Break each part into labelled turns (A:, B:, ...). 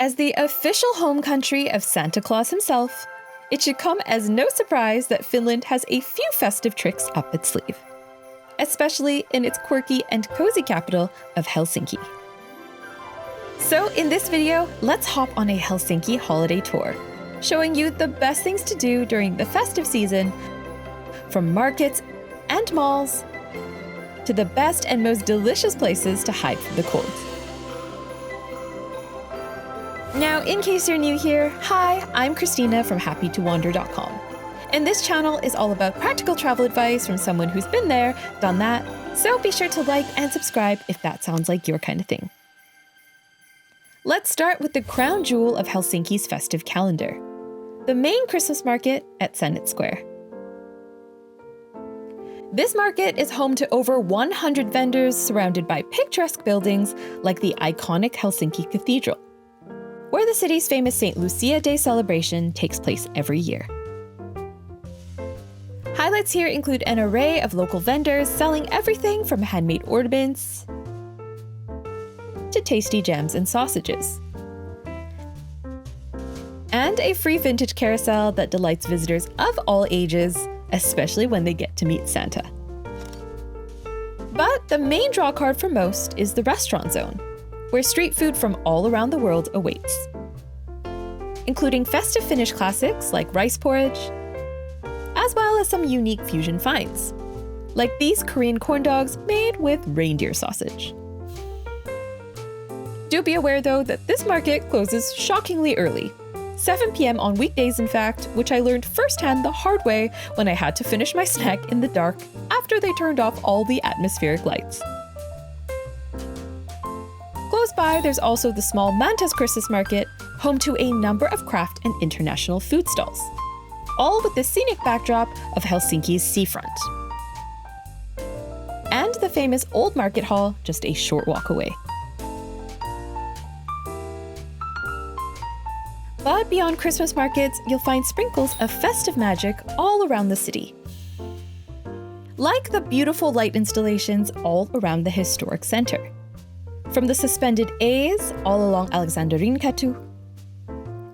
A: As the official home country of Santa Claus himself, it should come as no surprise that Finland has a few festive tricks up its sleeve, especially in its quirky and cozy capital of Helsinki. So in this video, let's hop on a Helsinki holiday tour, showing you the best things to do during the festive season, from markets and malls to the best and most delicious places to hide from the cold. Now, in case you're new here, hi, I'm Christina from happytowander.com. And this channel is all about practical travel advice from someone who's been there, done that, so be sure to like and subscribe if that sounds like your kind of thing. Let's start with the crown jewel of Helsinki's festive calendar, the main Christmas market at Senate Square. This market is home to over 100 vendors surrounded by picturesque buildings like the iconic Helsinki Cathedral, where the city's famous St. Lucia Day celebration takes place every year. Highlights here include an array of local vendors selling everything from handmade ornaments to tasty jams and sausages, and a free vintage carousel that delights visitors of all ages, especially when they get to meet Santa. But the main drawcard for most is the restaurant zone, where street food from all around the world awaits, including festive Finnish classics like rice porridge, as well as some unique fusion finds, like these Korean corn dogs made with reindeer sausage. Do be aware though that this market closes shockingly early, 7 p.m. on weekdays in fact, which I learned firsthand the hard way when I had to finish my snack in the dark after they turned off all the atmospheric lights. Close by, there's also the small Mantas Christmas Market, home to a number of craft and international food stalls, all with the scenic backdrop of Helsinki's seafront, and the famous Old Market Hall just a short walk away. But beyond Christmas markets, you'll find sprinkles of festive magic all around the city, like the beautiful light installations all around the historic center. From the suspended A's all along Alexanderinkatu,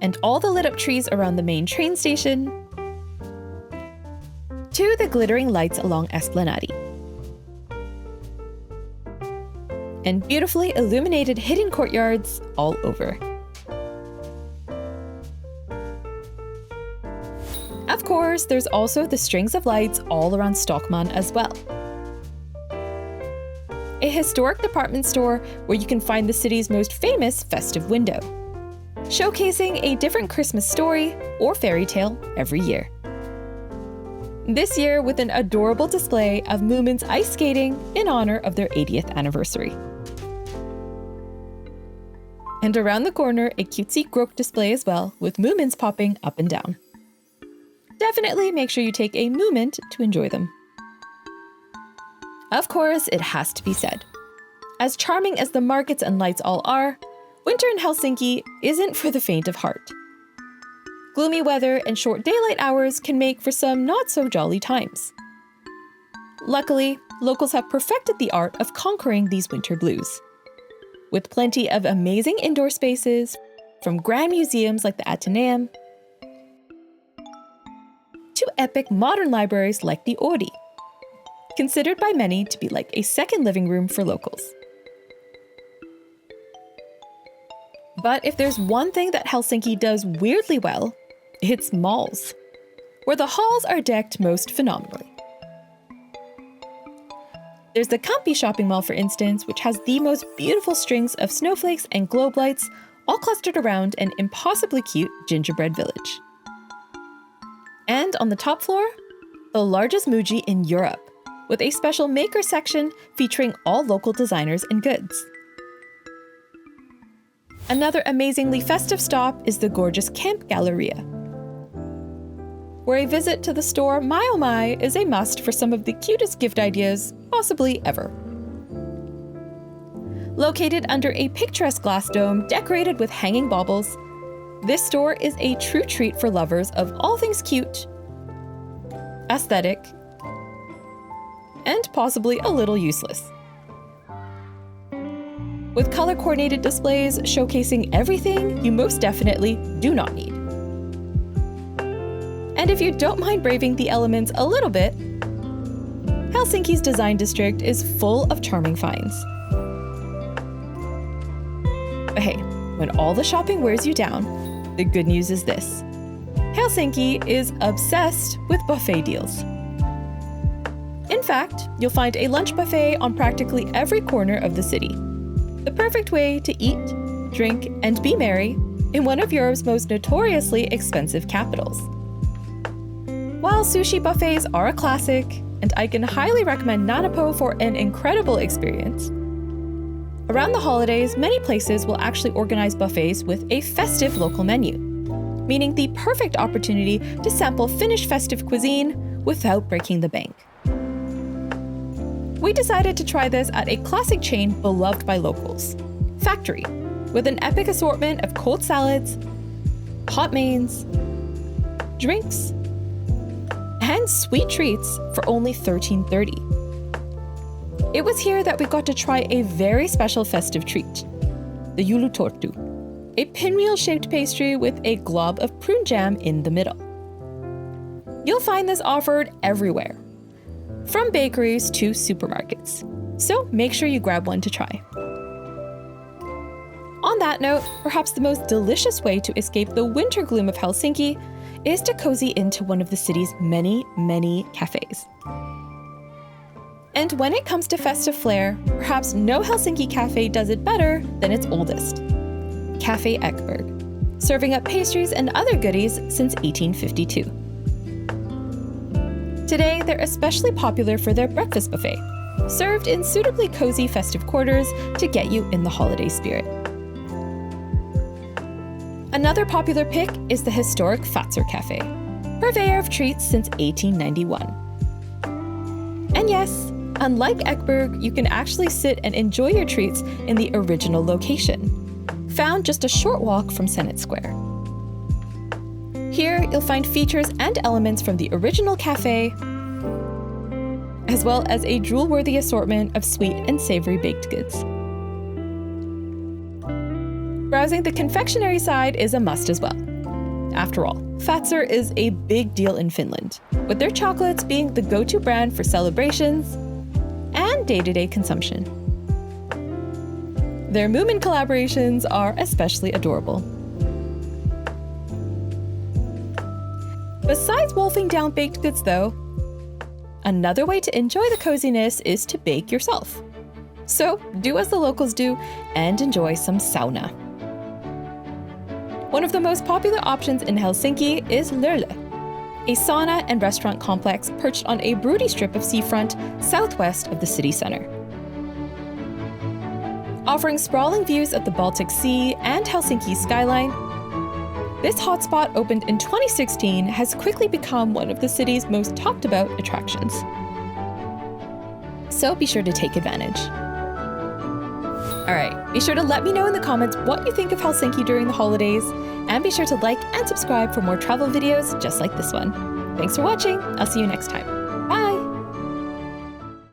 A: and all the lit up trees around the main train station, to the glittering lights along Esplanadi, and beautifully illuminated hidden courtyards all over. Of course, there's also the strings of lights all around Stockman as well, a historic department store where you can find the city's most famous festive window, showcasing a different Christmas story or fairy tale every year. This year with an adorable display of Moomin's ice skating in honor of their 80th anniversary. And around the corner, a cutesy Grok display as well, with Moomins popping up and down. Definitely make sure you take a moment to enjoy them. Of course, it has to be said, as charming as the markets and lights all are, winter in Helsinki isn't for the faint of heart. Gloomy weather and short daylight hours can make for some not-so-jolly times. Luckily, locals have perfected the art of conquering these winter blues, with plenty of amazing indoor spaces, from grand museums like the Athenaeum to epic modern libraries like the Ori, considered by many to be like a second living room for locals. But if there's one thing that Helsinki does weirdly well, it's malls, where the halls are decked most phenomenally. There's the Kamppi shopping mall, for instance, which has the most beautiful strings of snowflakes and globe lights all clustered around an impossibly cute gingerbread village. And on the top floor, the largest Muji in Europe, with a special maker section featuring all local designers and goods. Another amazingly festive stop is the gorgeous Camp Galleria, where a visit to the store My Oh My is a must for some of the cutest gift ideas possibly ever. Located under a picturesque glass dome decorated with hanging baubles, this store is a true treat for lovers of all things cute, aesthetic, and possibly a little useless. with color-coordinated displays showcasing everything you most definitely do not need. And if you don't mind braving the elements a little bit, Helsinki's design district is full of charming finds. But hey, when all the shopping wears you down, the good news is this: Helsinki is obsessed with buffet deals. In fact, you'll find a lunch buffet on practically every corner of the city. The perfect way to eat, drink, and be merry in one of Europe's most notoriously expensive capitals. While sushi buffets are a classic, and I can highly recommend Nanapo for an incredible experience, around the holidays, many places will actually organize buffets with a festive local menu, meaning the perfect opportunity to sample Finnish festive cuisine without breaking the bank. We decided to try this at a classic chain beloved by locals, Factory, with an epic assortment of cold salads, hot mains, drinks, and sweet treats for only $13.30. It was here that we got to try a very special festive treat, the joulutorttu, a pinwheel-shaped pastry with a glob of prune jam in the middle. You'll find this offered everywhere, from bakeries to supermarkets, so make sure you grab one to try. On that note, perhaps the most delicious way to escape the winter gloom of Helsinki is to cozy into one of the city's many, many cafes. And when it comes to festive flair, perhaps no Helsinki cafe does it better than its oldest, Cafe Ekberg, serving up pastries and other goodies since 1852. Today, they're especially popular for their breakfast buffet, served in suitably cozy festive quarters to get you in the holiday spirit. Another popular pick is the historic Fatser Cafe, purveyor of treats since 1891. And yes, unlike Ekberg, you can actually sit and enjoy your treats in the original location, found just a short walk from Senate Square. Here, you'll find features and elements from the original cafe, as well as a drool-worthy assortment of sweet and savory baked goods. Browsing the confectionery side is a must as well. After all, Fatser is a big deal in Finland, with their chocolates being the go-to brand for celebrations and day-to-day consumption. Their Moomin collaborations are especially adorable. Besides wolfing down baked goods though, another way to enjoy the coziness is to bake yourself. So do as the locals do and enjoy some sauna. One of the most popular options in Helsinki is Lörle, a sauna and restaurant complex perched on a broody strip of seafront southwest of the city center. Offering sprawling views of the Baltic Sea and Helsinki's skyline, this hotspot, opened in 2016, has quickly become one of the city's most talked about attractions. So be sure to take advantage. All right, be sure to let me know in the comments what you think of Helsinki during the holidays, and be sure to like and subscribe for more travel videos just like this one. Thanks for watching. I'll see you next time.